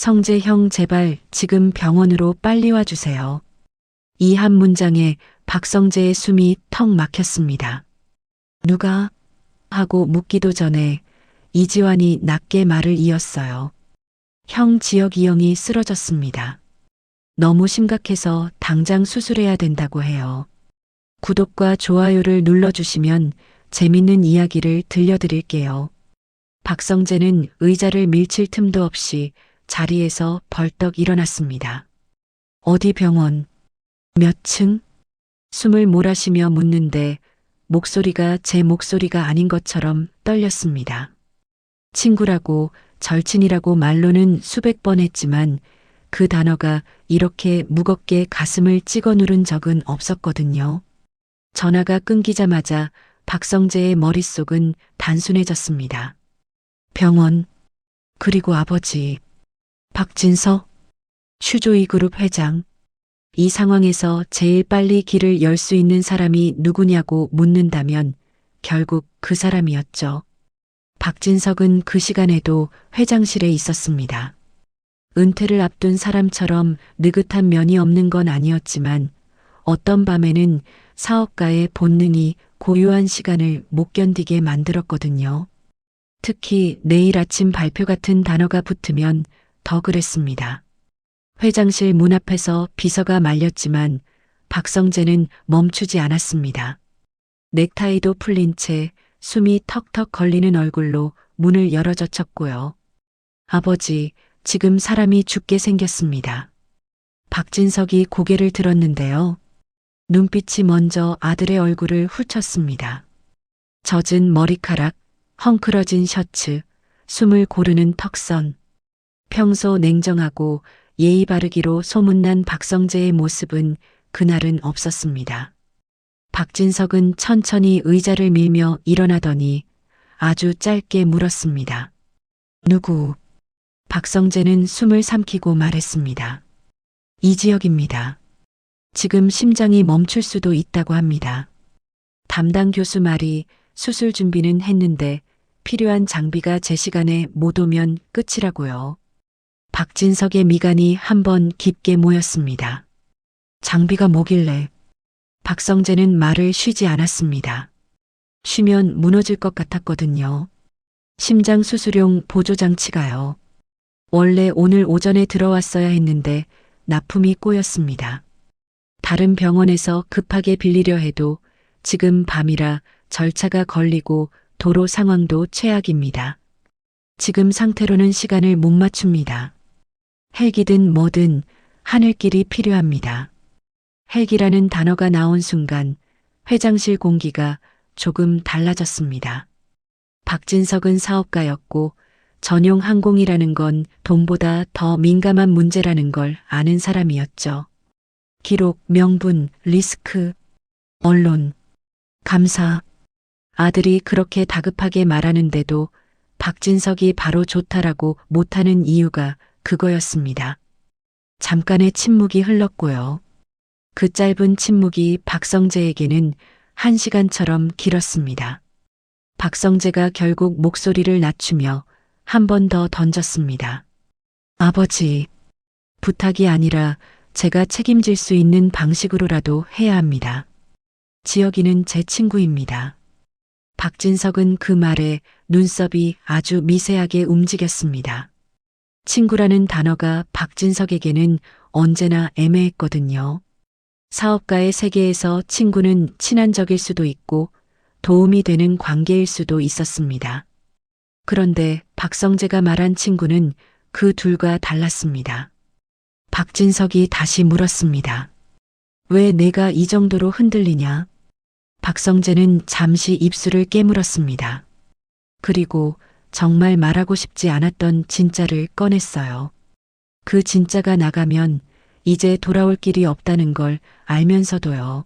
성재 형 제발 지금 병원으로 빨리 와주세요. 이 한 문장에 박성재의 숨이 턱 막혔습니다. 누가? 하고 묻기도 전에 이지환이 낮게 말을 이었어요. 형 지혁이 형이 쓰러졌습니다. 너무 심각해서 당장 수술해야 된다고 해요. 구독과 좋아요를 눌러주시면 재밌는 이야기를 들려드릴게요. 박성재는 의자를 밀칠 틈도 없이 자리에서 벌떡 일어났습니다. 어디 병원? 몇 층? 숨을 몰아쉬며 묻는데 목소리가 제 목소리가 아닌 것처럼 떨렸습니다. 친구라고 절친이라고 말로는 수백 번 했지만 그 단어가 이렇게 무겁게 가슴을 찍어 누른 적은 없었거든요. 전화가 끊기자마자 박성재의 머릿속은 단순해졌습니다. 병원, 그리고 아버지, 박진서, 슈조이 그룹 회장. 이 상황에서 제일 빨리 길을 열 수 있는 사람이 누구냐고 묻는다면 결국 그 사람이었죠. 박진석은 그 시간에도 회장실에 있었습니다. 은퇴를 앞둔 사람처럼 느긋한 면이 없는 건 아니었지만 어떤 밤에는 사업가의 본능이 고요한 시간을 못 견디게 만들었거든요. 특히 내일 아침 발표 같은 단어가 붙으면 더 그랬습니다. 회장실 문 앞에서 비서가 말렸지만 박성재는 멈추지 않았습니다. 넥타이도 풀린 채 숨이 턱턱 걸리는 얼굴로 문을 열어젖혔고요. 아버지, 지금 사람이 죽게 생겼습니다. 박진석이 고개를 들었는데요. 눈빛이 먼저 아들의 얼굴을 훑쳤습니다. 젖은 머리카락, 헝클어진 셔츠, 숨을 고르는 턱선. 평소 냉정하고 예의 바르기로 소문난 박성재의 모습은 그날은 없었습니다. 박진석은 천천히 의자를 밀며 일어나더니 아주 짧게 물었습니다. 누구? 박성재는 숨을 삼키고 말했습니다. 이지혁입니다. 지금 심장이 멈출 수도 있다고 합니다. 담당 교수 말이 수술 준비는 했는데 필요한 장비가 제 시간에 못 오면 끝이라고요. 박진석의 미간이 한번 깊게 모였습니다. 장비가 뭐길래? 박성재는 말을 쉬지 않았습니다. 쉬면 무너질 것 같았거든요. 심장 수술용 보조장치가요. 원래 오늘 오전에 들어왔어야 했는데 납품이 꼬였습니다. 다른 병원에서 급하게 빌리려 해도 지금 밤이라 절차가 걸리고 도로 상황도 최악입니다. 지금 상태로는 시간을 못 맞춥니다. 헬기든 뭐든 하늘길이 필요합니다. 헬기라는 단어가 나온 순간 회장실 공기가 조금 달라졌습니다. 박진석은 사업가였고 전용 항공이라는 건 돈보다 더 민감한 문제라는 걸 아는 사람이었죠. 기록, 명분, 리스크, 언론, 감사. 아들이 그렇게 다급하게 말하는데도 박진석이 바로 좋다라고 못하는 이유가 그거였습니다. 잠깐의 침묵이 흘렀고요. 그 짧은 침묵이 박성재에게는 1시간처럼 길었습니다. 박성재가 결국 목소리를 낮추며 한 번 더 던졌습니다. 아버지, 부탁이 아니라 제가 책임질 수 있는 방식으로라도 해야 합니다. 지혁이는 제 친구입니다. 박진석은 그 말에 눈썹이 아주 미세하게 움직였습니다. 친구라는 단어가 박진석에게는 언제나 애매했거든요. 사업가의 세계에서 친구는 친한 적일 수도 있고 도움이 되는 관계일 수도 있었습니다. 그런데 박성재가 말한 친구는 그 둘과 달랐습니다. 박진석이 다시 물었습니다. 왜 내가 이 정도로 흔들리냐? 박성재는 잠시 입술을 깨물었습니다. 그리고 정말 말하고 싶지 않았던 진짜를 꺼냈어요. 그 진짜가 나가면 이제 돌아올 길이 없다는 걸 알면서도요.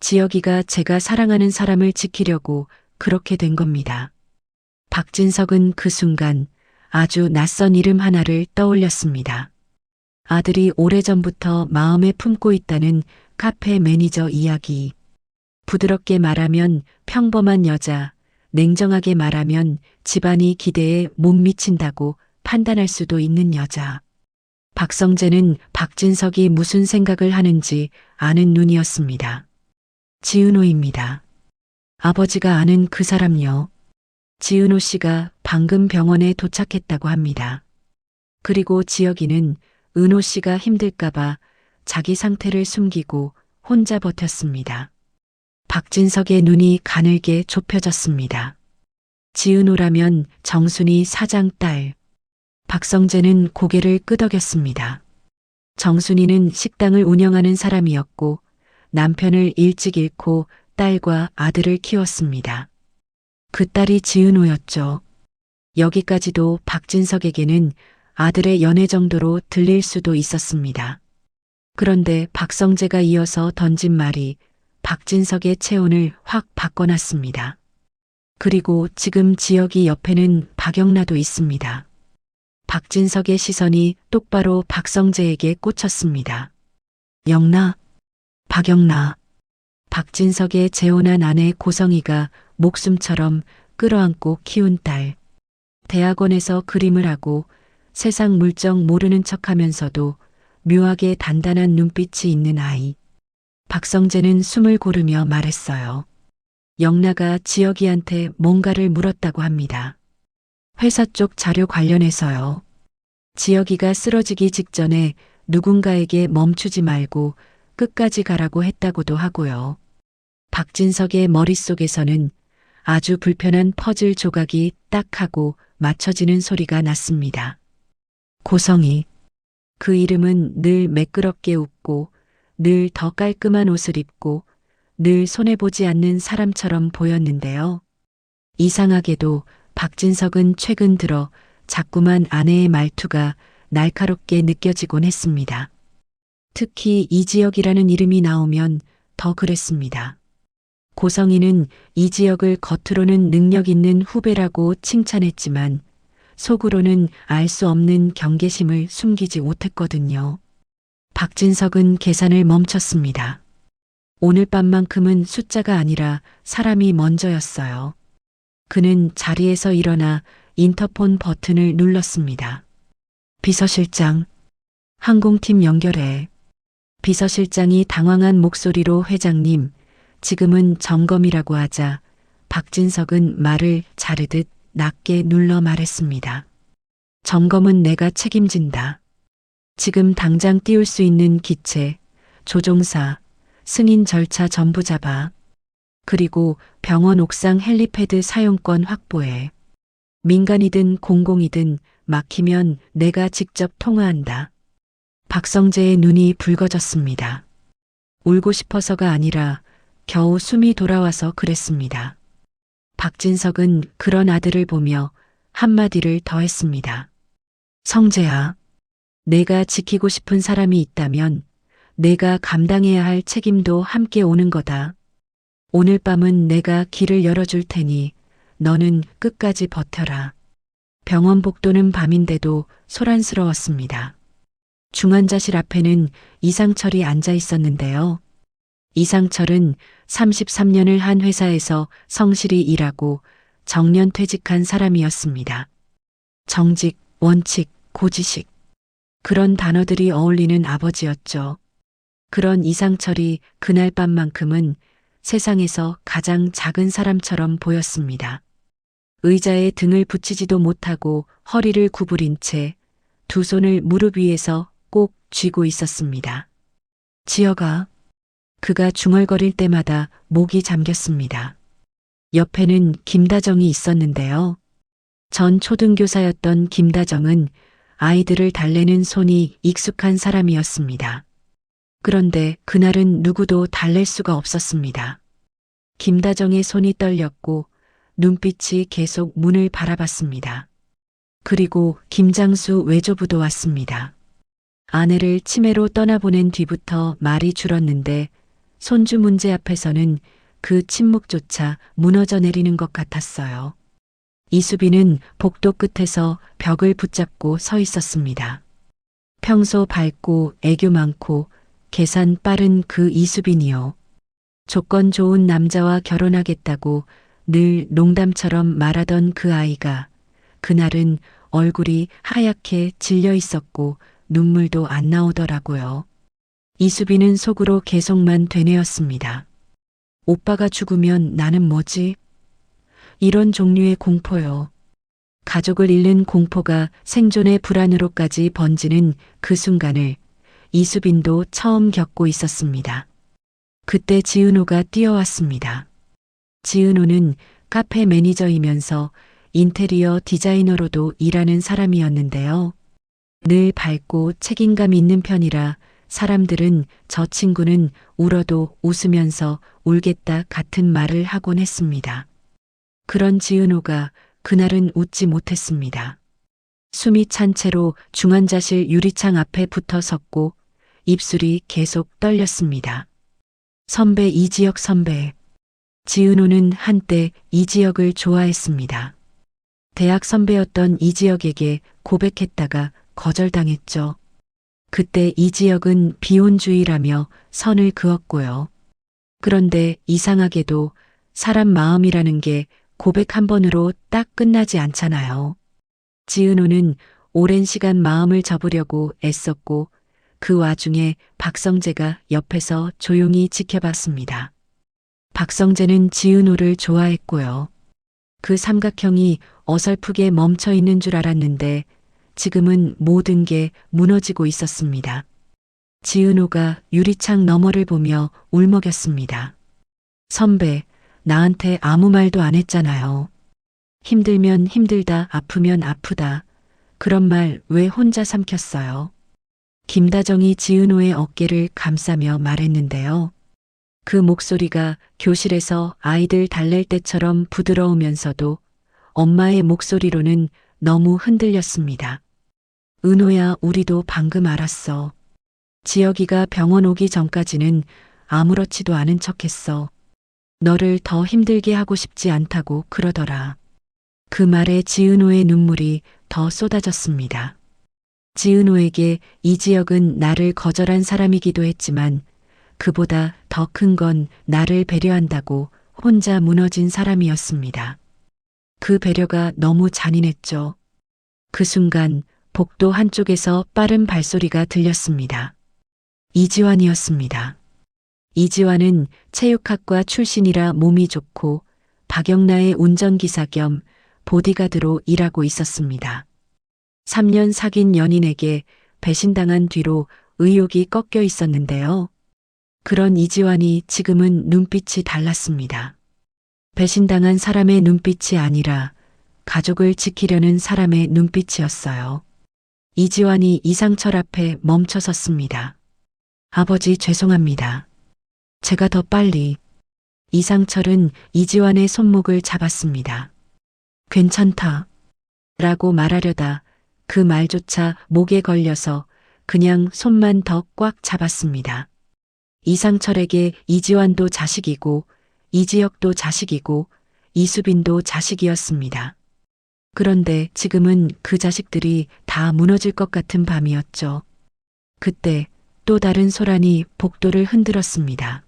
지혁이가 제가 사랑하는 사람을 지키려고 그렇게 된 겁니다. 박진석은 그 순간 아주 낯선 이름 하나를 떠올렸습니다. 아들이 오래전부터 마음에 품고 있다는 카페 매니저 이야기. 부드럽게 말하면 평범한 여자, 냉정하게 말하면 집안이 기대에 못 미친다고 판단할 수도 있는 여자. 박성재는 박진석이 무슨 생각을 하는지 아는 눈이었습니다. 지은호입니다. 아버지가 아는 그 사람요. 지은호 씨가 방금 병원에 도착했다고 합니다. 그리고 지혁이는 은호 씨가 힘들까봐 자기 상태를 숨기고 혼자 버텼습니다. 박진석의 눈이 가늘게 좁혀졌습니다. 지은호라면 정순이 사장 딸. 박성재는 고개를 끄덕였습니다. 정순이는 식당을 운영하는 사람이었고 남편을 일찍 잃고 딸과 아들을 키웠습니다. 그 딸이 지은호였죠. 여기까지도 박진석에게는 아들의 연애 정도로 들릴 수도 있었습니다. 그런데 박성재가 이어서 던진 말이 박진석의 체온을 확 바꿔놨습니다. 그리고 지금 지혁이 옆에는 박영라도 있습니다. 박진석의 시선이 똑바로 박성재에게 꽂혔습니다. 영라, 박영라. 박진석의 재혼한 아내 고성이가 목숨처럼 끌어안고 키운 딸. 대학원에서 그림을 하고 세상 물정 모르는 척하면서도 묘하게 단단한 눈빛이 있는 아이. 박성재는 숨을 고르며 말했어요. 영라가 지혁이한테 뭔가를 물었다고 합니다. 회사 쪽 자료 관련해서요. 지혁이가 쓰러지기 직전에 누군가에게 멈추지 말고 끝까지 가라고 했다고도 하고요. 박진석의 머릿속에서는 아주 불편한 퍼즐 조각이 딱 하고 맞춰지는 소리가 났습니다. 고성이. 그 이름은 늘 매끄럽게 웃고 늘 더 깔끔한 옷을 입고 늘 손해보지 않는 사람처럼 보였는데요. 이상하게도 박진석은 최근 들어 자꾸만 아내의 말투가 날카롭게 느껴지곤 했습니다. 특히 이지혁이라는 이름이 나오면 더 그랬습니다. 고성이는 이지혁을 겉으로는 능력 있는 후배라고 칭찬했지만 속으로는 알 수 없는 경계심을 숨기지 못했거든요. 박진석은 계산을 멈췄습니다. 오늘 밤만큼은 숫자가 아니라 사람이 먼저였어요. 그는 자리에서 일어나 인터폰 버튼을 눌렀습니다. 비서실장, 항공팀 연결해. 비서실장이 당황한 목소리로 회장님, 지금은 점검이라고 하자 박진석은 말을 자르듯 낮게 눌러 말했습니다. 점검은 내가 책임진다. 지금 당장 띄울 수 있는 기체, 조종사, 승인 절차 전부 잡아. 그리고 병원 옥상 헬리패드 사용권 확보해. 민간이든 공공이든 막히면 내가 직접 통화한다. 박성재의 눈이 붉어졌습니다. 울고 싶어서가 아니라 겨우 숨이 돌아와서 그랬습니다. 박진석은 그런 아들을 보며 한마디를 더했습니다. 성재야, 내가 지키고 싶은 사람이 있다면 내가 감당해야 할 책임도 함께 오는 거다. 오늘 밤은 내가 길을 열어줄 테니 너는 끝까지 버텨라. 병원 복도는 밤인데도 소란스러웠습니다. 중환자실 앞에는 이상철이 앉아 있었는데요. 이상철은 33년을 한 회사에서 성실히 일하고 정년 퇴직한 사람이었습니다. 정직, 원칙, 고지식. 그런 단어들이 어울리는 아버지였죠. 그런 이상철이 그날 밤만큼은 세상에서 가장 작은 사람처럼 보였습니다. 의자에 등을 붙이지도 못하고 허리를 구부린 채 두 손을 무릎 위에서 꼭 쥐고 있었습니다. 지혁아. 그가 중얼거릴 때마다 목이 잠겼습니다. 옆에는 김다정이 있었는데요. 전 초등교사였던 김다정은 아이들을 달래는 손이 익숙한 사람이었습니다. 그런데 그날은 누구도 달랠 수가 없었습니다. 김다정의 손이 떨렸고 눈빛이 계속 문을 바라봤습니다. 그리고 김장수 외조부도 왔습니다. 아내를 치매로 떠나보낸 뒤부터 말이 줄었는데 손주 문제 앞에서는 그 침묵조차 무너져 내리는 것 같았어요. 이수빈은 복도 끝에서 벽을 붙잡고 서 있었습니다. 평소 밝고 애교 많고 계산 빠른 그 이수빈이요. 조건 좋은 남자와 결혼하겠다고 늘 농담처럼 말하던 그 아이가 그날은 얼굴이 하얗게 질려 있었고 눈물도 안 나오더라고요. 이수빈은 속으로 계속만 되뇌었습니다. 오빠가 죽으면 나는 뭐지? 이런 종류의 공포요. 가족을 잃는 공포가 생존의 불안으로까지 번지는 그 순간을 이수빈도 처음 겪고 있었습니다. 그때 지은호가 뛰어왔습니다. 지은호는 카페 매니저이면서 인테리어 디자이너로도 일하는 사람이었는데요. 늘 밝고 책임감 있는 편이라 사람들은 저 친구는 울어도 웃으면서 울겠다 같은 말을 하곤 했습니다. 그런 지은호가 그날은 웃지 못했습니다. 숨이 찬 채로 중환자실 유리창 앞에 붙어 섰고 입술이 계속 떨렸습니다. 선배 이지혁 선배. 지은호는 한때 이지혁을 좋아했습니다. 대학 선배였던 이지혁에게 고백했다가 거절당했죠. 그때 이지혁은 비혼주의라며 선을 그었고요. 그런데 이상하게도 사람 마음이라는 게 고백 한 번으로 딱 끝나지 않잖아요. 지은호는 오랜 시간 마음을 접으려고 애썼고 그 와중에 박성재가 옆에서 조용히 지켜봤습니다. 박성재는 지은호를 좋아했고요. 그 삼각형이 어설프게 멈춰 있는 줄 알았는데 지금은 모든 게 무너지고 있었습니다. 지은호가 유리창 너머를 보며 울먹였습니다. 선배, 나한테 아무 말도 안 했잖아요. 힘들면 힘들다, 아프면 아프다. 그런 말 왜 혼자 삼켰어요? 김다정이 지은호의 어깨를 감싸며 말했는데요. 그 목소리가 교실에서 아이들 달랠 때처럼 부드러우면서도 엄마의 목소리로는 너무 흔들렸습니다. 은호야, 우리도 방금 알았어. 지혁이가 병원 오기 전까지는 아무렇지도 않은 척했어. 너를 더 힘들게 하고 싶지 않다고 그러더라. 그 말에 지은호의 눈물이 더 쏟아졌습니다. 지은호에게 이지혁은 나를 거절한 사람이기도 했지만 그보다 더 큰 건 나를 배려한다고 혼자 무너진 사람이었습니다. 그 배려가 너무 잔인했죠. 그 순간 복도 한쪽에서 빠른 발소리가 들렸습니다. 이지환이었습니다. 이지환은 체육학과 출신이라 몸이 좋고 박영나의 운전기사 겸 보디가드로 일하고 있었습니다. 3년 사귄 연인에게 배신당한 뒤로 의욕이 꺾여 있었는데요. 그런 이지환이 지금은 눈빛이 달랐습니다. 배신당한 사람의 눈빛이 아니라 가족을 지키려는 사람의 눈빛이었어요. 이지환이 이상철 앞에 멈춰 섰습니다. 아버지 죄송합니다. 제가 더 빨리. 이상철은 이지환의 손목을 잡았습니다. 괜찮다. 라고 말하려다 그 말조차 목에 걸려서 그냥 손만 더 꽉 잡았습니다. 이상철에게 이지환도 자식이고 이지혁도 자식이고 이수빈도 자식이었습니다. 그런데 지금은 그 자식들이 다 무너질 것 같은 밤이었죠. 그때 또 다른 소란이 복도를 흔들었습니다.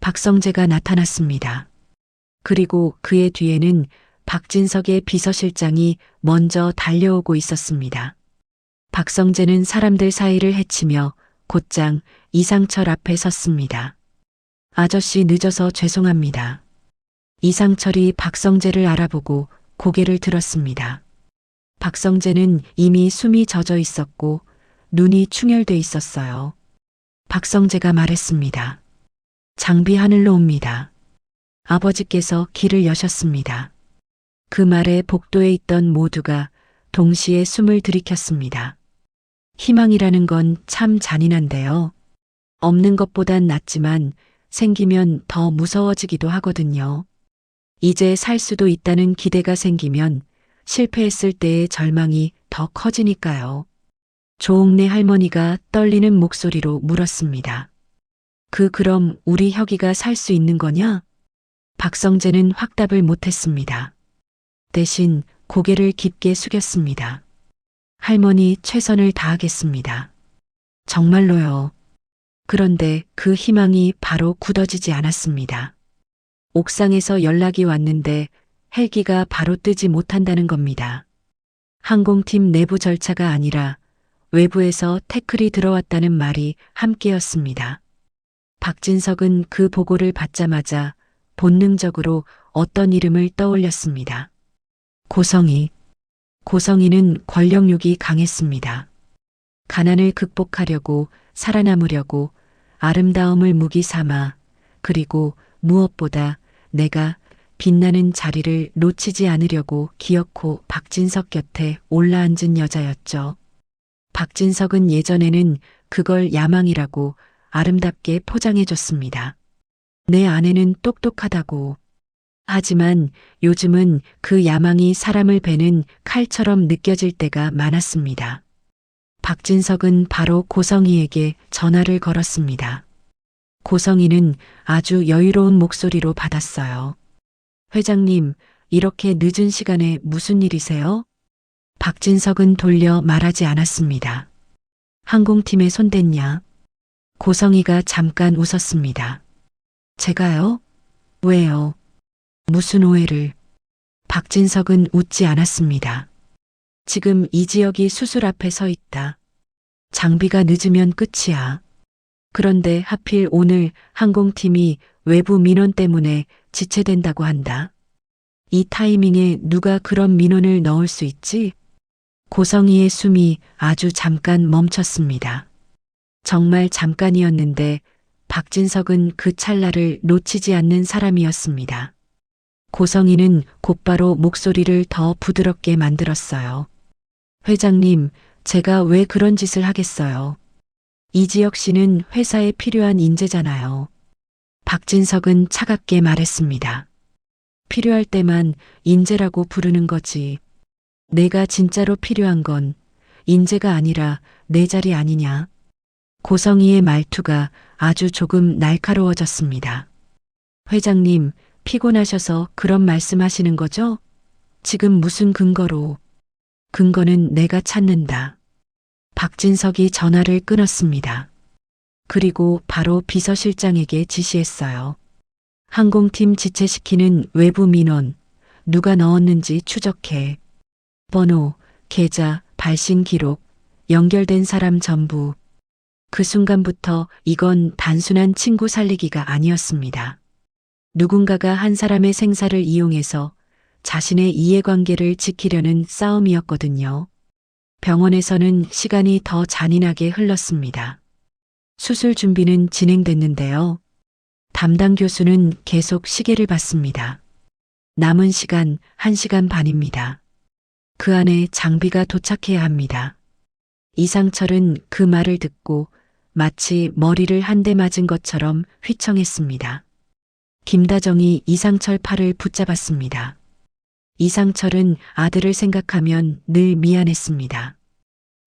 박성재가 나타났습니다. 그리고 그의 뒤에는 박진석의 비서실장이 먼저 달려오고 있었습니다. 박성재는 사람들 사이를 헤치며 곧장 이상철 앞에 섰습니다. 아저씨 늦어서 죄송합니다. 이상철이 박성재를 알아보고 고개를 들었습니다. 박성재는 이미 숨이 젖어 있었고 눈이 충혈돼 있었어요. 박성재가 말했습니다. 장비 하늘로 옵니다. 아버지께서 길을 여셨습니다. 그 말에 복도에 있던 모두가 동시에 숨을 들이켰습니다. 희망이라는 건 참 잔인한데요. 없는 것보단 낫지만 생기면 더 무서워지기도 하거든요. 이제 살 수도 있다는 기대가 생기면 실패했을 때의 절망이 더 커지니까요. 조옥래 할머니가 떨리는 목소리로 물었습니다. 그럼 우리 혁이가 살 수 있는 거냐? 박성재는 확답을 못했습니다. 대신 고개를 깊게 숙였습니다. 할머니 최선을 다하겠습니다. 정말로요. 그런데 그 희망이 바로 굳어지지 않았습니다. 옥상에서 연락이 왔는데 헬기가 바로 뜨지 못한다는 겁니다. 항공팀 내부 절차가 아니라 외부에서 태클이 들어왔다는 말이 함께였습니다. 박진석은 그 보고를 받자마자 본능적으로 어떤 이름을 떠올렸습니다. 고성희. 고성희는 권력욕이 강했습니다. 가난을 극복하려고 살아남으려고 아름다움을 무기 삼아 그리고 무엇보다 내가 빛나는 자리를 놓치지 않으려고 기어코 박진석 곁에 올라앉은 여자였죠. 박진석은 예전에는 그걸 야망이라고 아름답게 포장해줬습니다. 내 아내는 똑똑하다고. 하지만 요즘은 그 야망이 사람을 베는 칼처럼 느껴질 때가 많았습니다. 박진석은 바로 고성희에게 전화를 걸었습니다. 고성희는 아주 여유로운 목소리로 받았어요. 회장님, 이렇게 늦은 시간에 무슨 일이세요? 박진석은 돌려 말하지 않았습니다. 항공팀에 손댔냐? 고성희가 잠깐 웃었습니다. 제가요? 왜요? 무슨 오해를? 박진석은 웃지 않았습니다. 지금 이지혁이 수술 앞에 서 있다. 장비가 늦으면 끝이야. 그런데 하필 오늘 항공팀이 외부 민원 때문에 지체된다고 한다. 이 타이밍에 누가 그런 민원을 넣을 수 있지? 고성희의 숨이 아주 잠깐 멈췄습니다. 정말 잠깐이었는데 박진석은 그 찰나를 놓치지 않는 사람이었습니다. 고성희는 곧바로 목소리를 더 부드럽게 만들었어요. 회장님, 제가 왜 그런 짓을 하겠어요? 이지혁 씨는 회사에 필요한 인재잖아요. 박진석은 차갑게 말했습니다. 필요할 때만 인재라고 부르는 거지. 내가 진짜로 필요한 건 인재가 아니라 내 자리 아니냐. 고성희의 말투가 아주 조금 날카로워졌습니다. 회장님, 피곤하셔서 그런 말씀하시는 거죠? 지금 무슨 근거로? 근거는 내가 찾는다. 박진석이 전화를 끊었습니다. 그리고 바로 비서실장에게 지시했어요. 항공팀 지체시키는 외부 민원, 누가 넣었는지 추적해. 번호, 계좌, 발신 기록, 연결된 사람 전부. 그 순간부터 이건 단순한 친구 살리기가 아니었습니다. 누군가가 한 사람의 생사를 이용해서 자신의 이해관계를 지키려는 싸움이었거든요. 병원에서는 시간이 더 잔인하게 흘렀습니다. 수술 준비는 진행됐는데요. 담당 교수는 계속 시계를 봤습니다. 남은 시간 1시간 반입니다. 그 안에 장비가 도착해야 합니다. 이상철은 그 말을 듣고 마치 머리를 한 대 맞은 것처럼 휘청했습니다. 김다정이 이상철 팔을 붙잡았습니다. 이상철은 아들을 생각하면 늘 미안했습니다.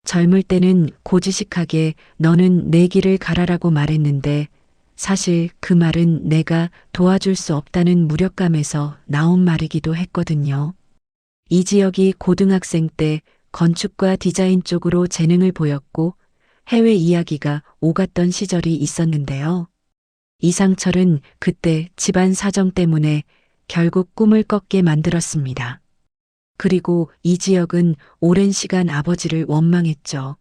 젊을 때는 고지식하게 너는 내 길을 가라라고 말했는데 사실 그 말은 내가 도와줄 수 없다는 무력감에서 나온 말이기도 했거든요. 이지혁이 고등학생 때 건축과 디자인 쪽으로 재능을 보였고 해외 이야기가 오갔던 시절이 있었는데요. 이상철은 그때 집안 사정 때문에 결국 꿈을 꺾게 만들었습니다. 그리고 이지혁은 오랜 시간 아버지를 원망했죠.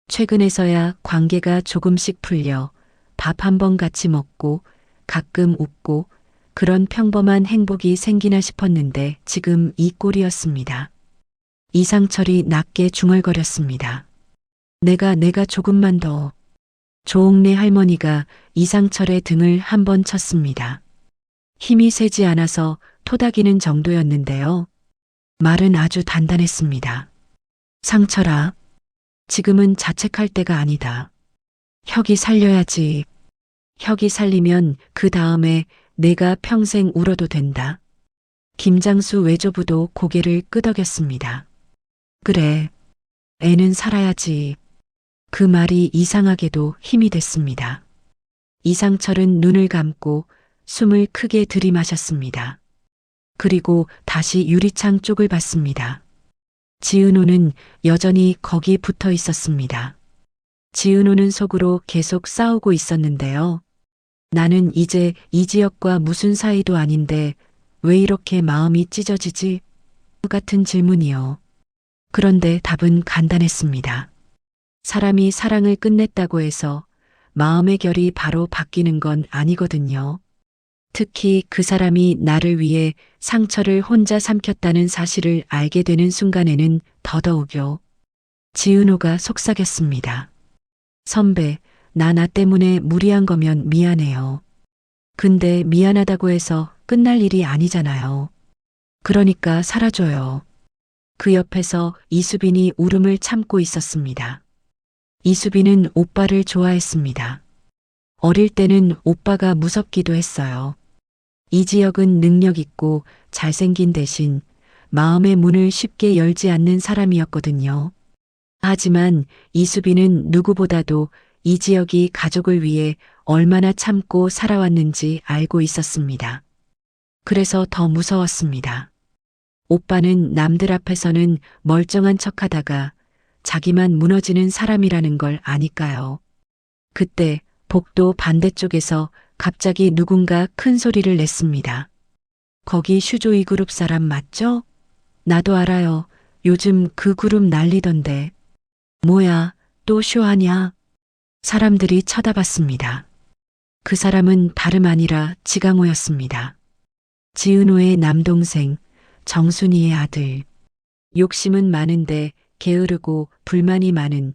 최근에서야 관계가 조금씩 풀려 밥 한 번 같이 먹고 가끔 웃고 그런 평범한 행복이 생기나 싶었는데 지금 이 꼴이었습니다. 이상철이 낮게 중얼거렸습니다. 내가 조금만 더. 조옥래 할머니가 이상철의 등을 한 번 쳤습니다. 힘이 세지 않아서 토닥이는 정도였는데요. 말은 아주 단단했습니다. 상철아, 지금은 자책할 때가 아니다. 혁이 살려야지. 혁이 살리면 그 다음에 내가 평생 울어도 된다. 김장수 외조부도 고개를 끄덕였습니다. 그래, 애는 살아야지. 그 말이 이상하게도 힘이 됐습니다. 이상철은 눈을 감고 숨을 크게 들이마셨습니다. 그리고 다시 유리창 쪽을 봤습니다. 지은호는 여전히 거기 붙어 있었습니다. 지은호는 속으로 계속 싸우고 있었는데요. 나는 이제 이지혁과 무슨 사이도 아닌데 왜 이렇게 마음이 찢어지지? 같은 질문이요. 그런데 답은 간단했습니다. 사람이 사랑을 끝냈다고 해서 마음의 결이 바로 바뀌는 건 아니거든요. 특히 그 사람이 나를 위해 상처를 혼자 삼켰다는 사실을 알게 되는 순간에는 더더욱요. 지은호가 속삭였습니다. 선배, 나 때문에 무리한 거면 미안해요. 근데 미안하다고 해서 끝날 일이 아니잖아요. 그러니까 사라져요. 그 옆에서 이수빈이 울음을 참고 있었습니다. 이수빈은 오빠를 좋아했습니다. 어릴 때는 오빠가 무섭기도 했어요. 이지혁은 능력 있고 잘생긴 대신 마음의 문을 쉽게 열지 않는 사람이었거든요. 하지만 이수빈은 누구보다도 이지혁이 가족을 위해 얼마나 참고 살아왔는지 알고 있었습니다. 그래서 더 무서웠습니다. 오빠는 남들 앞에서는 멀쩡한 척하다가 자기만 무너지는 사람이라는 걸 아니까요. 그때 복도 반대쪽에서 갑자기 누군가 큰 소리를 냈습니다. 거기 슈조이 그룹 사람 맞죠? 나도 알아요. 요즘 그 그룹 난리던데. 뭐야, 또 쇼하냐? 사람들이 쳐다봤습니다. 그 사람은 다름 아니라 지강호였습니다. 지은호의 남동생, 정순이의 아들. 욕심은 많은데 게으르고 불만이 많은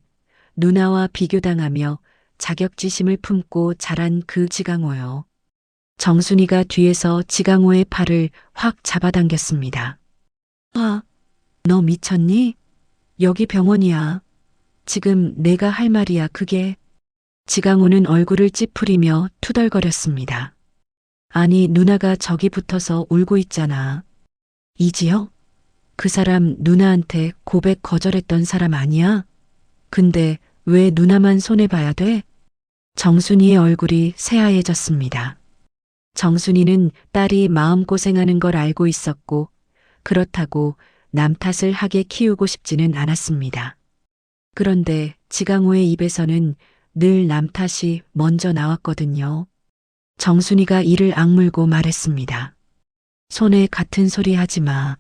누나와 비교당하며 자격지심을 품고 자란 그 지강호요. 정순이가 뒤에서 지강호의 팔을 확 잡아당겼습니다. 아, 너 미쳤니? 여기 병원이야. 지금 내가 할 말이야, 그게. 지강호는 얼굴을 찌푸리며 투덜거렸습니다. 아니, 누나가 저기 붙어서 울고 있잖아. 이지혁? 그 사람 누나한테 고백 거절했던 사람 아니야? 근데 왜 누나만 손해봐야 돼? 정순이의 얼굴이 새하얘졌습니다. 정순이는 딸이 마음고생하는 걸 알고 있었고 그렇다고 남 탓을 하게 키우고 싶지는 않았습니다. 그런데 지강호의 입에서는 늘 남 탓이 먼저 나왔거든요. 정순이가 이를 악물고 말했습니다. 손에 같은 소리 하지 마.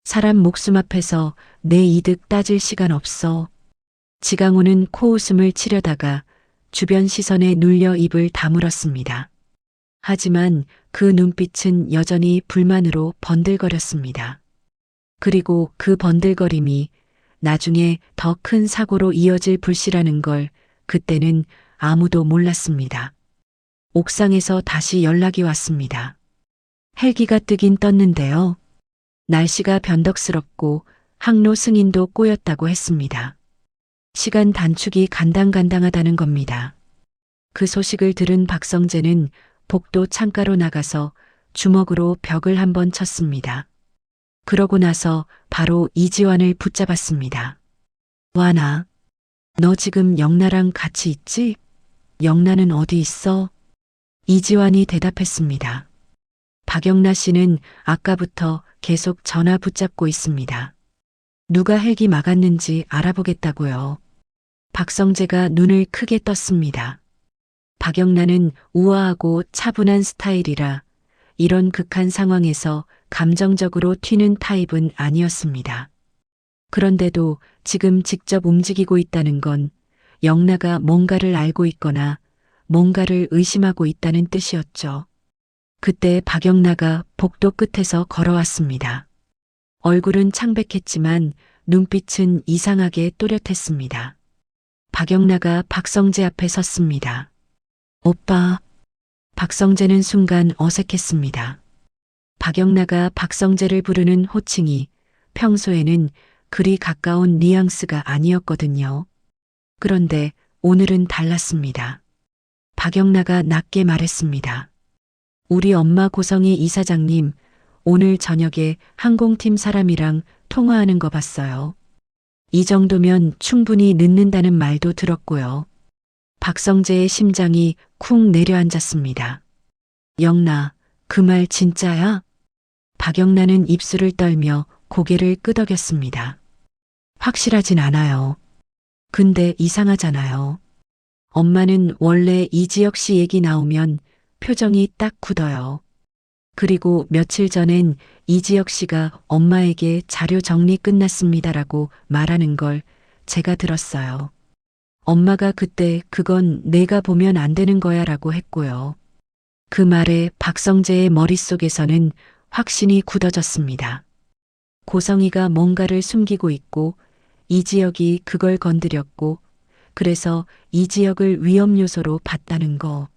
사람 목숨 앞에서 내 이득 따질 시간 없어. 지강호는 코웃음을 치려다가 주변 시선에 눌려 입을 다물었습니다. 하지만 그 눈빛은 여전히 불만으로 번들거렸습니다. 그리고 그 번들거림이 나중에 더 큰 사고로 이어질 불씨라는 걸 그때는 아무도 몰랐습니다. 옥상에서 다시 연락이 왔습니다. 헬기가 뜨긴 떴는데요. 날씨가 변덕스럽고 항로 승인도 꼬였다고 했습니다. 시간 단축이 간당간당하다는 겁니다. 그 소식을 들은 박성재는 복도 창가로 나가서 주먹으로 벽을 한번 쳤습니다. 그러고 나서 바로 이지환을 붙잡았습니다. 와나, 너 지금 영나랑 같이 있지? 영나는 어디 있어? 이지환이 대답했습니다. 박영나 씨는 아까부터 계속 전화 붙잡고 있습니다. 누가 헬기 막았는지 알아보겠다고요. 박성재가 눈을 크게 떴습니다. 박영나는 우아하고 차분한 스타일이라 이런 극한 상황에서 감정적으로 튀는 타입은 아니었습니다. 그런데도 지금 직접 움직이고 있다는 건 영나가 뭔가를 알고 있거나 뭔가를 의심하고 있다는 뜻이었죠. 그때 박영나가 복도 끝에서 걸어왔습니다. 얼굴은 창백했지만 눈빛은 이상하게 또렷했습니다. 박영나가 박성재 앞에 섰습니다. 오빠. 박성재는 순간 어색했습니다. 박영나가 박성재를 부르는 호칭이 평소에는 그리 가까운 뉘앙스가 아니었거든요. 그런데 오늘은 달랐습니다. 박영나가 낮게 말했습니다. 우리 엄마 고성희 이사장님, 오늘 저녁에 항공팀 사람이랑 통화하는 거 봤어요. 이 정도면 충분히 늦는다는 말도 들었고요. 박성재의 심장이 쿵 내려앉았습니다. 영나, 그 말 진짜야? 박영나는 입술을 떨며 고개를 끄덕였습니다. 확실하진 않아요. 근데 이상하잖아요. 엄마는 원래 이지혁 씨 얘기 나오면 표정이 딱 굳어요. 그리고 며칠 전엔 이지혁 씨가 엄마에게 자료 정리 끝났습니다라고 말하는 걸 제가 들었어요. 엄마가 그때 그건 내가 보면 안 되는 거야 라고 했고요. 그 말에 박성재의 머릿속에서는 확신이 굳어졌습니다. 고성이가 뭔가를 숨기고 있고 이지혁이 그걸 건드렸고 그래서 이지혁을 위험 요소로 봤다는 거.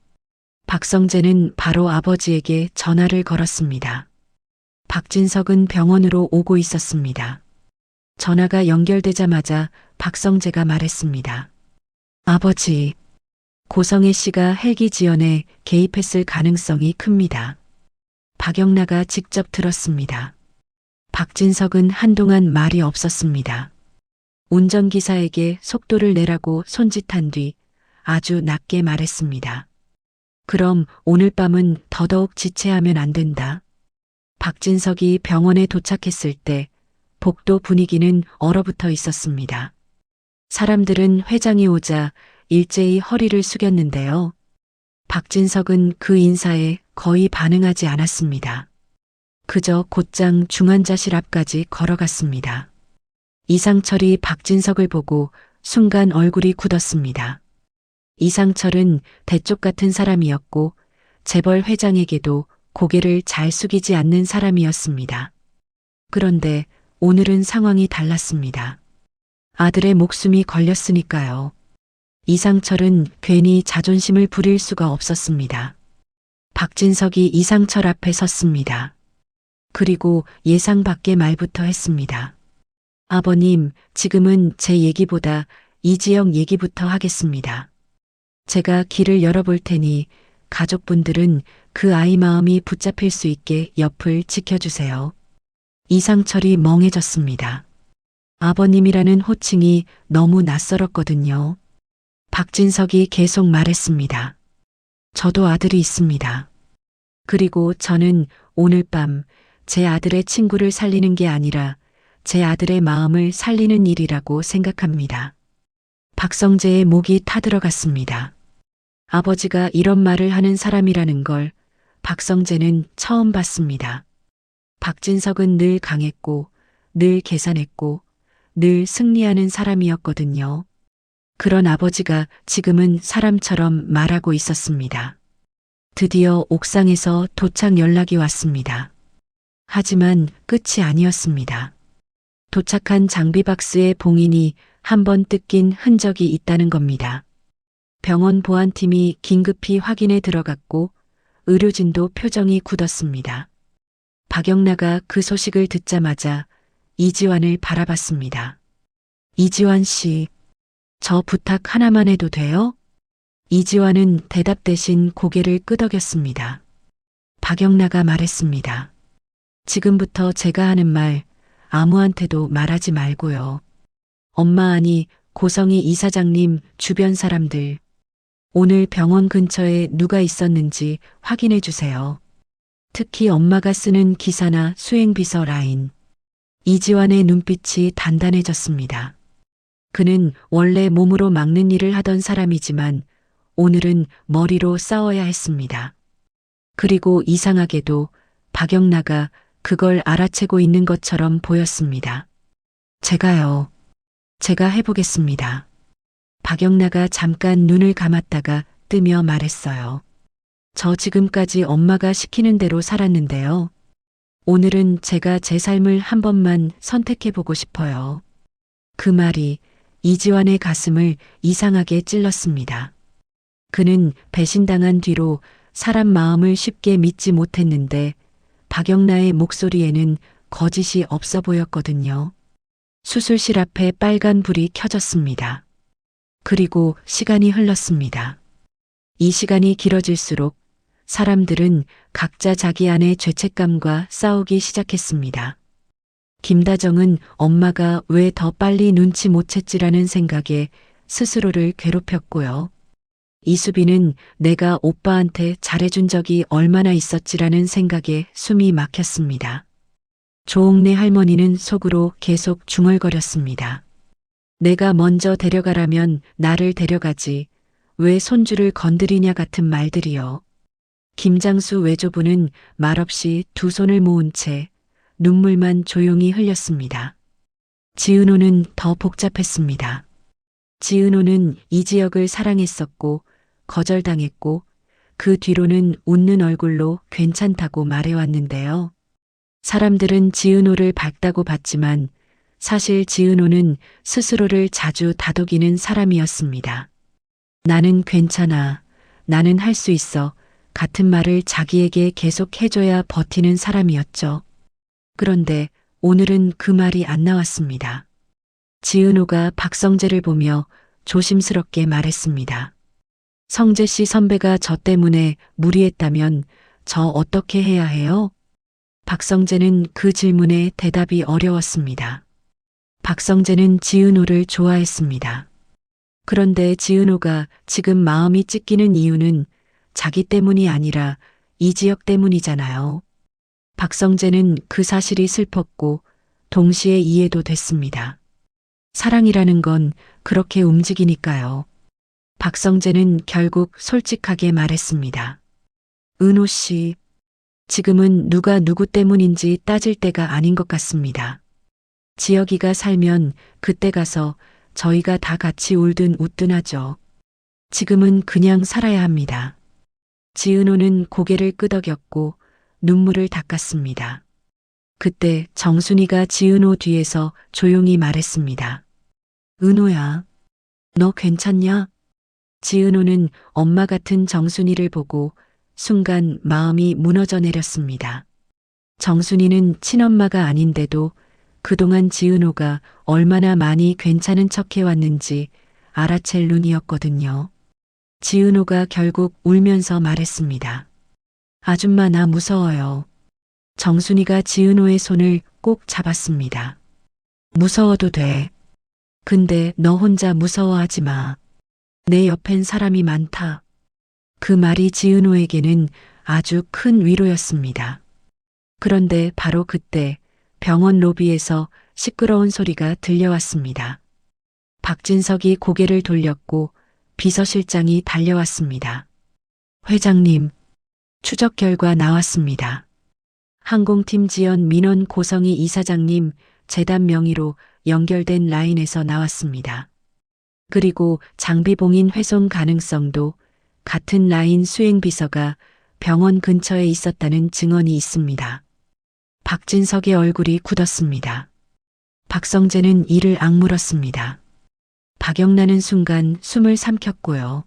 박성재는 바로 아버지에게 전화를 걸었습니다. 박진석은 병원으로 오고 있었습니다. 전화가 연결되자마자 박성재가 말했습니다. 아버지, 고성애 씨가 헬기 지연에 개입했을 가능성이 큽니다. 박영나가 직접 들었습니다. 박진석은 한동안 말이 없었습니다. 운전기사에게 속도를 내라고 손짓한 뒤 아주 낮게 말했습니다. 그럼 오늘 밤은 더더욱 지체하면 안 된다. 박진석이 병원에 도착했을 때 복도 분위기는 얼어붙어 있었습니다. 사람들은 회장이 오자 일제히 허리를 숙였는데요. 박진석은 그 인사에 거의 반응하지 않았습니다. 그저 곧장 중환자실 앞까지 걸어갔습니다. 이상철이 박진석을 보고 순간 얼굴이 굳었습니다. 이상철은 대쪽 같은 사람이었고 재벌 회장에게도 고개를 잘 숙이지 않는 사람이었습니다. 그런데 오늘은 상황이 달랐습니다. 아들의 목숨이 걸렸으니까요. 이상철은 괜히 자존심을 부릴 수가 없었습니다. 박진석이 이상철 앞에 섰습니다. 그리고 예상 밖의 말부터 했습니다. 아버님, 지금은 제 얘기보다 이지영 얘기부터 하겠습니다. 제가 길을 열어볼 테니 가족분들은 그 아이 마음이 붙잡힐 수 있게 옆을 지켜주세요. 이상철이 멍해졌습니다. 아버님이라는 호칭이 너무 낯설었거든요. 박진석이 계속 말했습니다. 저도 아들이 있습니다. 그리고 저는 오늘 밤 제 아들의 친구를 살리는 게 아니라 제 아들의 마음을 살리는 일이라고 생각합니다. 박성재의 목이 타들어갔습니다. 아버지가 이런 말을 하는 사람이라는 걸 박성재는 처음 봤습니다. 박진석은 늘 강했고, 늘 계산했고, 늘 승리하는 사람이었거든요. 그런 아버지가 지금은 사람처럼 말하고 있었습니다. 드디어 옥상에서 도착 연락이 왔습니다. 하지만 끝이 아니었습니다. 도착한 장비 박스에 봉인이 한 번 뜯긴 흔적이 있다는 겁니다. 병원 보안팀이 긴급히 확인에 들어갔고 의료진도 표정이 굳었습니다. 박영나가 그 소식을 듣자마자 이지환을 바라봤습니다. 이지환 씨, 저 부탁 하나만 해도 돼요? 이지환은 대답 대신 고개를 끄덕였습니다. 박영나가 말했습니다. 지금부터 제가 하는 말 아무한테도 말하지 말고요. 엄마 아니 고성희 이사장님 주변 사람들 오늘 병원 근처에 누가 있었는지 확인해 주세요. 특히 엄마가 쓰는 기사나 수행비서 라인. 이지환의 눈빛이 단단해졌습니다. 그는 원래 몸으로 막는 일을 하던 사람이지만 오늘은 머리로 싸워야 했습니다. 그리고 이상하게도 박영나가 그걸 알아채고 있는 것처럼 보였습니다. 제가 해보겠습니다. 박영나가 잠깐 눈을 감았다가 뜨며 말했어요. 저 지금까지 엄마가 시키는 대로 살았는데요. 오늘은 제가 제 삶을 한 번만 선택해보고 싶어요. 그 말이 이지환의 가슴을 이상하게 찔렀습니다. 그는 배신당한 뒤로 사람 마음을 쉽게 믿지 못했는데 박영나의 목소리에는 거짓이 없어 보였거든요. 수술실 앞에 빨간 불이 켜졌습니다. 그리고 시간이 흘렀습니다. 이 시간이 길어질수록 사람들은 각자 자기 안의 죄책감과 싸우기 시작했습니다. 김다정은 엄마가 왜 더 빨리 눈치 못 챘지라는 생각에 스스로를 괴롭혔고요. 이수빈은 내가 오빠한테 잘해준 적이 얼마나 있었지라는 생각에 숨이 막혔습니다. 조옥래 할머니는 속으로 계속 중얼거렸습니다. 내가 먼저 데려가라면 나를 데려가지 왜 손주를 건드리냐 같은 말들이요. 김장수 외조부는 말없이 두 손을 모은 채 눈물만 조용히 흘렸습니다. 지은호는 더 복잡했습니다. 지은호는 이 지역을 사랑했었고 거절당했고 그 뒤로는 웃는 얼굴로 괜찮다고 말해왔는데요. 사람들은 지은호를 밝다고 봤지만 사실 지은호는 스스로를 자주 다독이는 사람이었습니다. 나는 괜찮아. 나는 할 수 있어. 같은 말을 자기에게 계속 해줘야 버티는 사람이었죠. 그런데 오늘은 그 말이 안 나왔습니다. 지은호가 박성재를 보며 조심스럽게 말했습니다. 성재 씨 선배가 저 때문에 무리했다면 저 어떻게 해야 해요? 박성재는 그 질문에 대답이 어려웠습니다. 박성재는 지은호를 좋아했습니다. 그런데 지은호가 지금 마음이 찢기는 이유는 자기 때문이 아니라 이 지역 때문이잖아요. 박성재는 그 사실이 슬펐고 동시에 이해도 됐습니다. 사랑이라는 건 그렇게 움직이니까요. 박성재는 결국 솔직하게 말했습니다. 은호 씨, 지금은 누가 누구 때문인지 따질 때가 아닌 것 같습니다. 지혁이가 살면 그때 가서 저희가 다 같이 울든 웃든 하죠. 지금은 그냥 살아야 합니다. 지은호는 고개를 끄덕였고 눈물을 닦았습니다. 그때 정순이가 지은호 뒤에서 조용히 말했습니다. 은호야, 너 괜찮냐? 지은호는 엄마 같은 정순이를 보고 순간 마음이 무너져 내렸습니다. 정순이는 친엄마가 아닌데도 그동안 지은호가 얼마나 많이 괜찮은 척 해왔는지 알아챌 눈이었거든요. 지은호가 결국 울면서 말했습니다. 아줌마 나 무서워요. 정순이가 지은호의 손을 꼭 잡았습니다. 무서워도 돼. 근데 너 혼자 무서워하지 마. 내 옆엔 사람이 많다. 그 말이 지은호에게는 아주 큰 위로였습니다. 그런데 바로 그때 병원 로비에서 시끄러운 소리가 들려왔습니다. 박진석이 고개를 돌렸고 비서실장이 달려왔습니다. 회장님, 추적 결과 나왔습니다. 항공팀 지연 민원 고성희 이사장님 재단 명의로 연결된 라인에서 나왔습니다. 그리고 장비봉인 훼손 가능성도 같은 라인 수행비서가 병원 근처에 있었다는 증언이 있습니다. 박진석의 얼굴이 굳었습니다. 박성재는 이를 악물었습니다. 박영란은 순간 숨을 삼켰고요.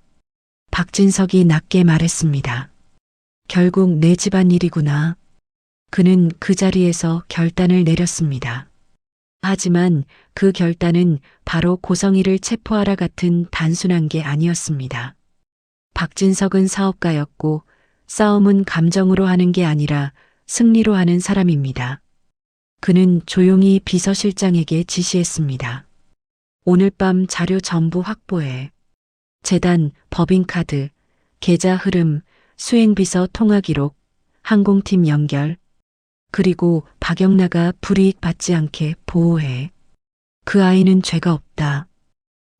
박진석이 낮게 말했습니다. 결국 내 집안일이구나. 그는 그 자리에서 결단을 내렸습니다. 하지만 그 결단은 바로 고성희를 체포하라 같은 단순한 게 아니었습니다. 박진석은 사업가였고 싸움은 감정으로 하는 게 아니라 승리로 하는 사람입니다. 그는 조용히 비서실장에게 지시했습니다. 오늘 밤 자료 전부 확보해. 재단, 법인카드, 계좌 흐름, 수행비서 통화기록, 항공팀 연결, 그리고 박영나가 불이익 받지 않게 보호해. 그 아이는 죄가 없다.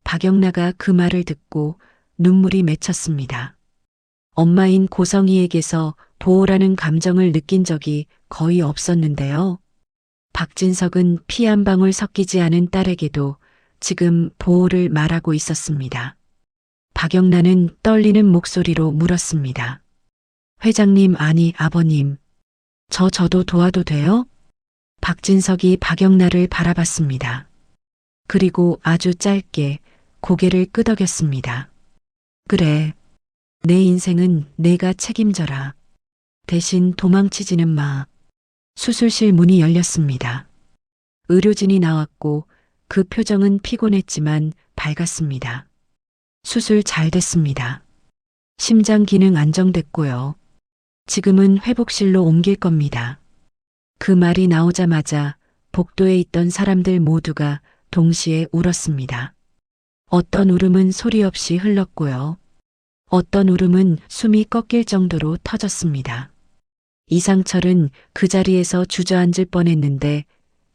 박영나가 그 말을 듣고 눈물이 맺혔습니다. 엄마인 고성희에게서 보호라는 감정을 느낀 적이 거의 없었는데요. 박진석은 피 한 방울 섞이지 않은 딸에게도 지금 보호를 말하고 있었습니다. 박영란은 떨리는 목소리로 물었습니다. 회장님 아니 아버님, 저도 도와도 돼요? 박진석이 박영란을 바라봤습니다. 그리고 아주 짧게 고개를 끄덕였습니다. 그래, 내 인생은 내가 책임져라. 대신 도망치지는 마. 수술실 문이 열렸습니다. 의료진이 나왔고 그 표정은 피곤했지만 밝았습니다. 수술 잘 됐습니다. 심장 기능 안정됐고요. 지금은 회복실로 옮길 겁니다. 그 말이 나오자마자 복도에 있던 사람들 모두가 동시에 울었습니다. 어떤 울음은 소리 없이 흘렀고요. 어떤 울음은 숨이 꺾일 정도로 터졌습니다. 이상철은 그 자리에서 주저앉을 뻔했는데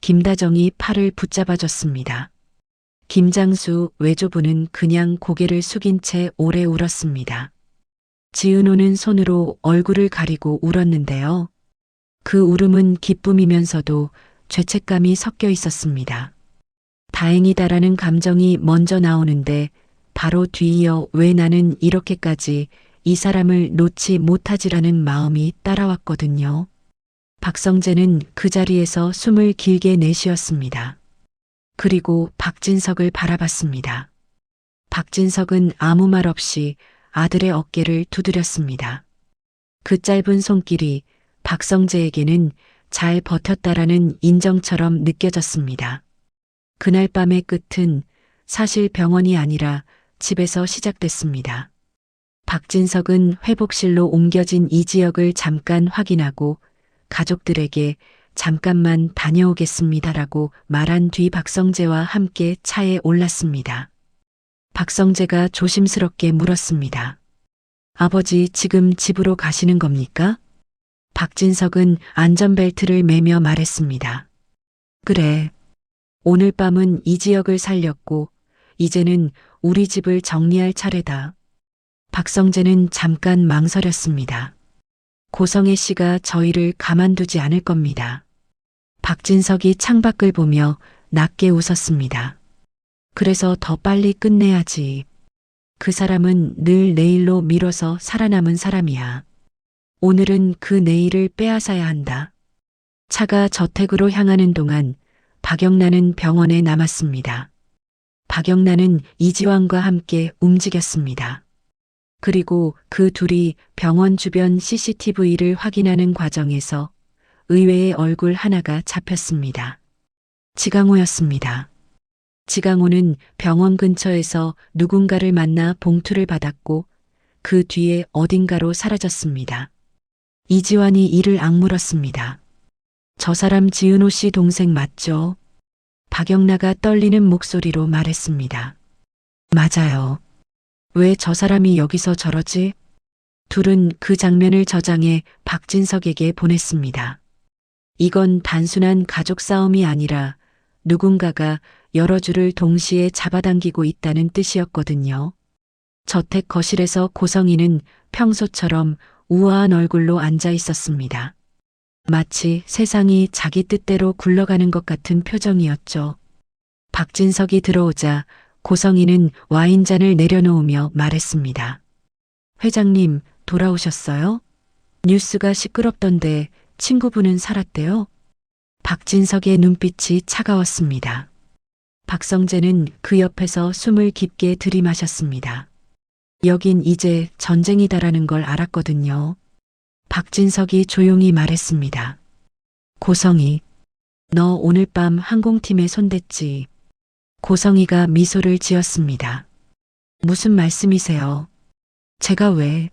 김다정이 팔을 붙잡아줬습니다. 김장수 외조부는 그냥 고개를 숙인 채 오래 울었습니다. 지은호는 손으로 얼굴을 가리고 울었는데요. 그 울음은 기쁨이면서도 죄책감이 섞여 있었습니다. 다행이다라는 감정이 먼저 나오는데 바로 뒤이어 왜 나는 이렇게까지 이 사람을 놓지 못하지라는 마음이 따라왔거든요. 박성재는 그 자리에서 숨을 길게 내쉬었습니다. 그리고 박진석을 바라봤습니다. 박진석은 아무 말 없이 아들의 어깨를 두드렸습니다. 그 짧은 손길이 박성재에게는 잘 버텼다라는 인정처럼 느껴졌습니다. 그날 밤의 끝은 사실 병원이 아니라 집에서 시작됐습니다. 박진석은 회복실로 옮겨진 이지혁을 잠깐 확인하고 가족들에게 잠깐만 다녀오겠습니다라고 말한 뒤 박성재와 함께 차에 올랐습니다. 박성재가 조심스럽게 물었습니다. 아버지, 지금 집으로 가시는 겁니까? 박진석은 안전벨트를 매며 말했습니다. 그래. 오늘 밤은 이지혁을 살렸고 이제는 우리 집을 정리할 차례다. 박성재는 잠깐 망설였습니다. 고성애 씨가 저희를 가만두지 않을 겁니다. 박진석이 창밖을 보며 낮게 웃었습니다. 그래서 더 빨리 끝내야지. 그 사람은 늘 내일로 미뤄서 살아남은 사람이야. 오늘은 그 내일을 빼앗아야 한다. 차가 저택으로 향하는 동안 박영란은 병원에 남았습니다. 박영란은 이지환과 함께 움직였습니다. 그리고 그 둘이 병원 주변 CCTV를 확인하는 과정에서 의외의 얼굴 하나가 잡혔습니다. 지강호였습니다. 지강호는 병원 근처에서 누군가를 만나 봉투를 받았고 그 뒤에 어딘가로 사라졌습니다. 이지환이 이를 악물었습니다. 저 사람 지은호 씨 동생 맞죠? 박영라가 떨리는 목소리로 말했습니다. 맞아요. 왜 저 사람이 여기서 저러지? 둘은 그 장면을 저장해 박진석에게 보냈습니다. 이건 단순한 가족 싸움이 아니라 누군가가 여러 줄을 동시에 잡아당기고 있다는 뜻이었거든요. 저택 거실에서 고성이는 평소처럼 우아한 얼굴로 앉아 있었습니다. 마치 세상이 자기 뜻대로 굴러가는 것 같은 표정이었죠. 박진석이 들어오자 고성이는 와인잔을 내려놓으며 말했습니다. 회장님, 돌아오셨어요? 뉴스가 시끄럽던데 친구분은 살았대요? 박진석의 눈빛이 차가웠습니다. 박성재는 그 옆에서 숨을 깊게 들이마셨습니다. 여긴 이제 전쟁이다라는 걸 알았거든요. 박진석이 조용히 말했습니다. 고성이, 너 오늘 밤 항공팀에 손댔지? 고성이가 미소를 지었습니다. 무슨 말씀이세요? 제가 왜?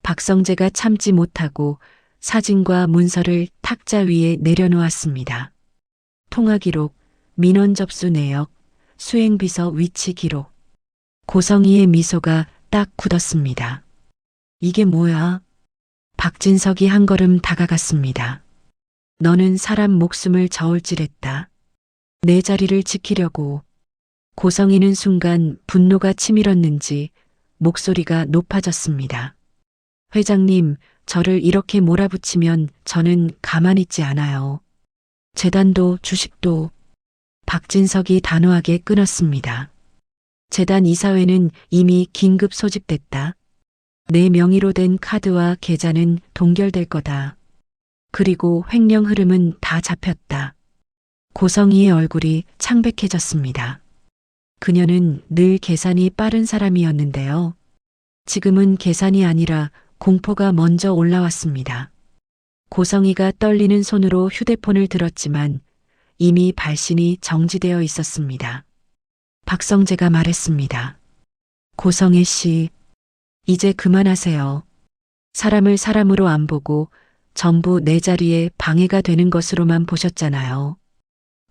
박성재가 참지 못하고 사진과 문서를 탁자 위에 내려놓았습니다. 통화 기록, 민원 접수 내역, 수행비서 위치 기록. 고성이의 미소가 딱 굳었습니다. 이게 뭐야? 박진석이 한 걸음 다가갔습니다. 너는 사람 목숨을 저울질했다. 내 자리를 지키려고. 고성이는 순간 분노가 치밀었는지 목소리가 높아졌습니다. 회장님, 저를 이렇게 몰아붙이면 저는 가만히 있지 않아요. 재단도 주식도. 박진석이 단호하게 끊었습니다. 재단 이사회는 이미 긴급 소집됐다. 내 명의로 된 카드와 계좌는 동결될 거다. 그리고 횡령 흐름은 다 잡혔다. 고성이의 얼굴이 창백해졌습니다. 그녀는 늘 계산이 빠른 사람이었는데요. 지금은 계산이 아니라 공포가 먼저 올라왔습니다. 고성이가 떨리는 손으로 휴대폰을 들었지만 이미 발신이 정지되어 있었습니다. 박성재가 말했습니다. 고성애 씨, 이제 그만하세요. 사람을 사람으로 안 보고 전부 내 자리에 방해가 되는 것으로만 보셨잖아요.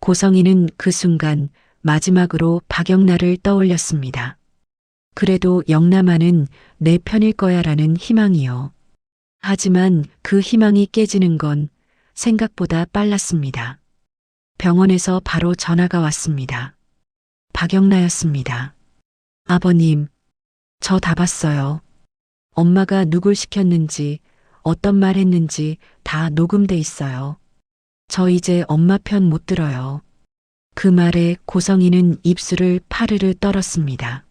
고성이는 그 순간 마지막으로 박영란을 떠올렸습니다. 그래도 영남아는 내 편일 거야라는 희망이요. 하지만 그 희망이 깨지는 건 생각보다 빨랐습니다. 병원에서 바로 전화가 왔습니다. 박영라였습니다. 아버님, 저 다 봤어요. 엄마가 누굴 시켰는지, 어떤 말 했는지 다 녹음돼 있어요. 저 이제 엄마 편 못 들어요. 그 말에 고성이는 입술을 파르르 떨었습니다.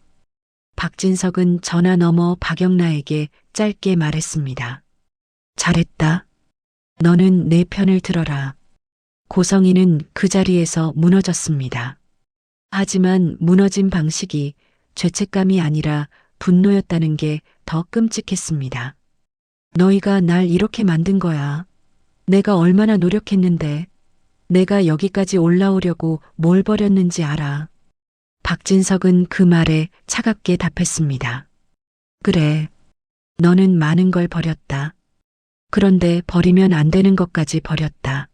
박진석은 전화 너머 박영나에게 짧게 말했습니다. 잘했다. 너는 내 편을 들어라. 고성이는 그 자리에서 무너졌습니다. 하지만 무너진 방식이 죄책감이 아니라 분노였다는 게 더 끔찍했습니다. 너희가 날 이렇게 만든 거야. 내가 얼마나 노력했는데, 내가 여기까지 올라오려고 뭘 버렸는지 알아. 박진석은 그 말에 차갑게 답했습니다. 그래. 너는 많은 걸 버렸다. 그런데 버리면 안 되는 것까지 버렸다.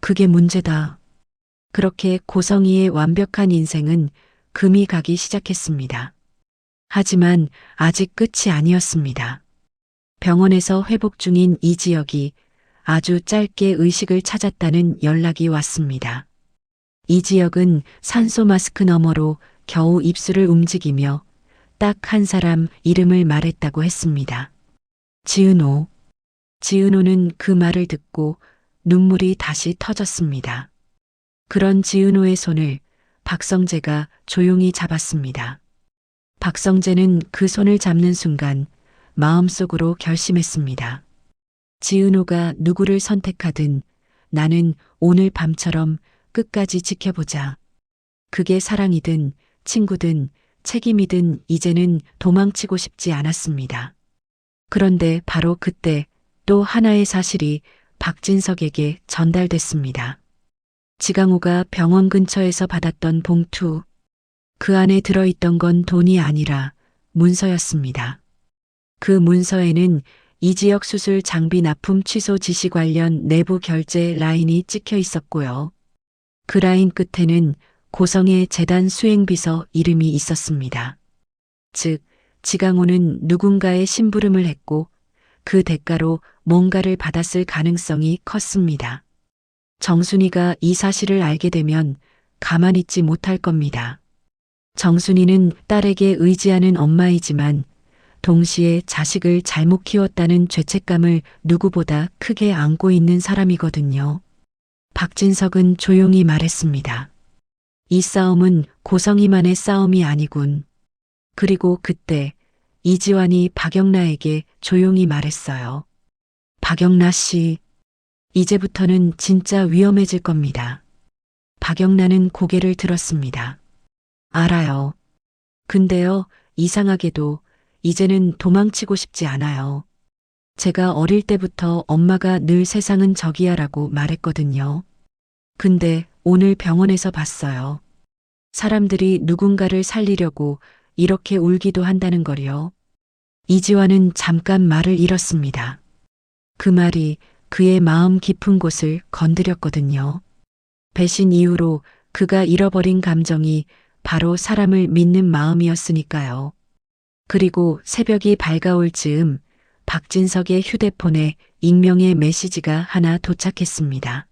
그게 문제다. 그렇게 고성이의 완벽한 인생은 금이 가기 시작했습니다. 하지만 아직 끝이 아니었습니다. 병원에서 회복 중인 이지혁이 아주 짧게 의식을 찾았다는 연락이 왔습니다. 이지혁은 산소 마스크 너머로 겨우 입술을 움직이며 딱 한 사람 이름을 말했다고 했습니다. 지은호. 지은호는 그 말을 듣고 눈물이 다시 터졌습니다. 그런 지은호의 손을 박성재가 조용히 잡았습니다. 박성재는 그 손을 잡는 순간 마음속으로 결심했습니다. 지은호가 누구를 선택하든 나는 오늘 밤처럼 끝까지 지켜보자. 그게 사랑이든 친구든 책임이든 이제는 도망치고 싶지 않았습니다. 그런데 바로 그때 또 하나의 사실이 박진석에게 전달됐습니다. 지강호가 병원 근처에서 받았던 봉투. 그 안에 들어있던 건 돈이 아니라 문서였습니다. 그 문서에는 이지혁 수술 장비 납품 취소 지시 관련 내부 결제 라인이 찍혀 있었고요. 그 라인 끝에는 고성의 재단 수행비서 이름이 있었습니다. 즉, 지강호는 누군가의 심부름을 했고 그 대가로 뭔가를 받았을 가능성이 컸습니다. 정순이가 이 사실을 알게 되면 가만히 있지 못할 겁니다. 정순이는 딸에게 의지하는 엄마이지만 동시에 자식을 잘못 키웠다는 죄책감을 누구보다 크게 안고 있는 사람이거든요. 박진석은 조용히 말했습니다. 이 싸움은 고성이만의 싸움이 아니군. 그리고 그때 이지환이 박영나에게 조용히 말했어요. 박영나 씨, 이제부터는 진짜 위험해질 겁니다. 박영나는 고개를 들었습니다. 알아요. 근데요, 이상하게도 이제는 도망치고 싶지 않아요. 제가 어릴 때부터 엄마가 늘 세상은 저기야라고 말했거든요. 근데 오늘 병원에서 봤어요. 사람들이 누군가를 살리려고 이렇게 울기도 한다는 걸요. 이지환은 잠깐 말을 잃었습니다. 그 말이 그의 마음 깊은 곳을 건드렸거든요. 배신 이후로 그가 잃어버린 감정이 바로 사람을 믿는 마음이었으니까요. 그리고 새벽이 밝아올 즈음 박진석의 휴대폰에 익명의 메시지가 하나 도착했습니다.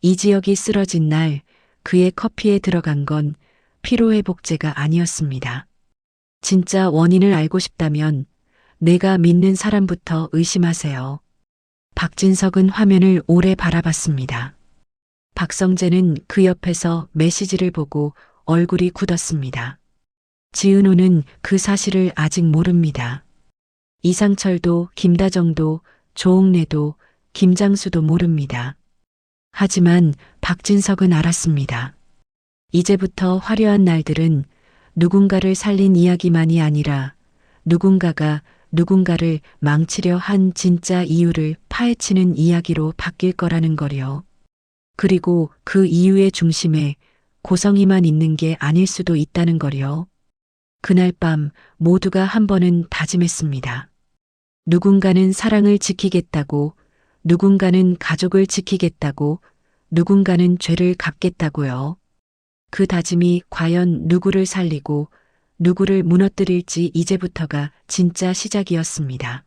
이지혁이 쓰러진 날 그의 커피에 들어간 건 피로회복제가 아니었습니다. 진짜 원인을 알고 싶다면 내가 믿는 사람부터 의심하세요. 박진석은 화면을 오래 바라봤습니다. 박성재는 그 옆에서 메시지를 보고 얼굴이 굳었습니다. 지은호는 그 사실을 아직 모릅니다. 이상철도 김다정도 조옥래도 김장수도 모릅니다. 하지만 박진석은 알았습니다. 이제부터 화려한 날들은 누군가를 살린 이야기만이 아니라 누군가가 누군가를 망치려 한 진짜 이유를 파헤치는 이야기로 바뀔 거라는 거요. 그리고 그 이유의 중심에 고성이만 있는 게 아닐 수도 있다는 거요. 그날 밤 모두가 한 번은 다짐했습니다. 누군가는 사랑을 지키겠다고, 누군가는 가족을 지키겠다고, 누군가는 죄를 갚겠다고요. 그 다짐이 과연 누구를 살리고 누구를 무너뜨릴지 이제부터가 진짜 시작이었습니다.